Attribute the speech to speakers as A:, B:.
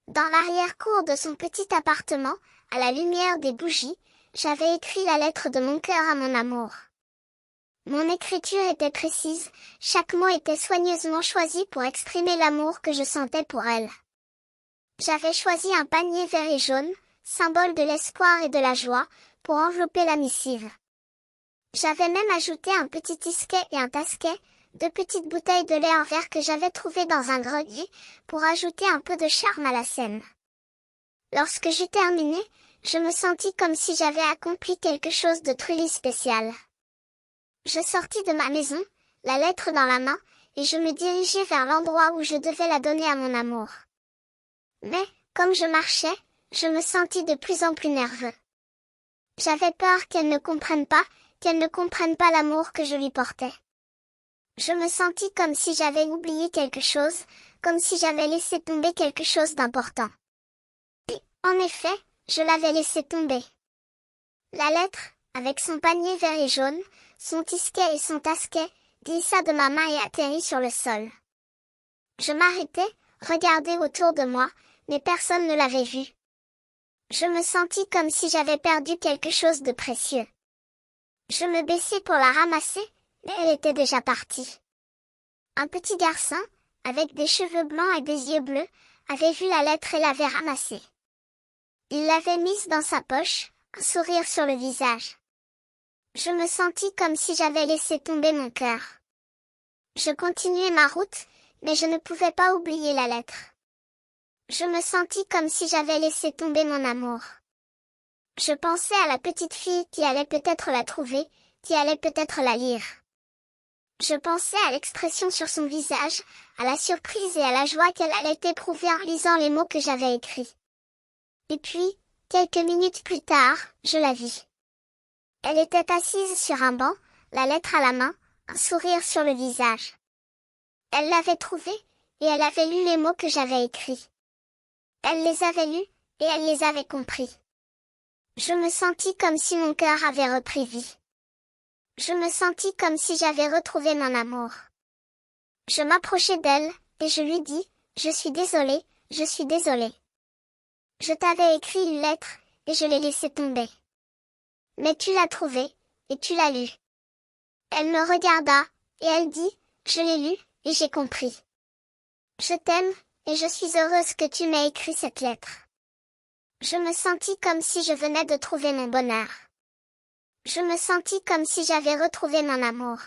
A: Dans l'arrière-cour de son petit appartement, à la lumière des bougies, j'avais écrit la lettre de mon cœur à mon amour. Mon écriture était précise, chaque mot était soigneusement choisi pour exprimer l'amour que je sentais pour elle. J'avais choisi un panier vert et jaune, symbole de l'espoir et de la joie, pour envelopper la missive. J'avais même ajouté un petit tisquet et un tasquet, deux petites bouteilles de lait en verre que j'avais trouvées dans un grenier, pour ajouter un peu de charme à la scène. Lorsque j'eus terminé, je me sentis comme si j'avais accompli quelque chose de truly spécial. Je sortis de ma maison, la lettre dans la main, et je me dirigeai vers l'endroit où je devais la donner à mon amour. Mais, comme je marchais, je me sentis de plus en plus nerveux. J'avais peur qu'elle ne comprenne pas l'amour que je lui portais. Je me sentis comme si j'avais oublié quelque chose, comme si j'avais laissé tomber quelque chose d'important. Et, en effet, je l'avais laissé tomber. La lettre, avec son panier vert et jaune, son tisquet et son tasquet, glissa de ma main et atterrit sur le sol. Je m'arrêtai, regardai autour de moi, mais personne ne l'avait vu. Je me sentis comme si j'avais perdu quelque chose de précieux. Je me baissai pour la ramasser, mais elle était déjà partie. Un petit garçon, avec des cheveux blancs et des yeux bleus, avait vu la lettre et l'avait ramassée. Il l'avait mise dans sa poche, un sourire sur le visage. Je me sentis comme si j'avais laissé tomber mon cœur. Je continuai ma route, mais je ne pouvais pas oublier la lettre. Je me sentis comme si j'avais laissé tomber mon amour. Je pensais à la petite fille qui allait peut-être la trouver, qui allait peut-être la lire. Je pensais à l'expression sur son visage, à la surprise et à la joie qu'elle allait éprouver en lisant les mots que j'avais écrits. Et puis, quelques minutes plus tard, je la vis. Elle était assise sur un banc, la lettre à la main, un sourire sur le visage. Elle l'avait trouvée, et elle avait lu les mots que j'avais écrits. Elle les avait lus, et elle les avait compris. Je me sentis comme si mon cœur avait repris vie. Je me sentis comme si j'avais retrouvé mon amour. Je m'approchai d'elle, et je lui dis, « Je suis désolée, je suis désolée. Je t'avais écrit une lettre, et je l'ai laissée tomber. Mais tu l'as trouvée, et tu l'as lue. » Elle me regarda, et elle dit, « Je l'ai lue, et j'ai compris. Je t'aime, et je suis heureuse que tu m'aies écrit cette lettre. » Je me sentis comme si je venais de trouver mon bonheur. Je me sentis comme si j'avais retrouvé mon amour.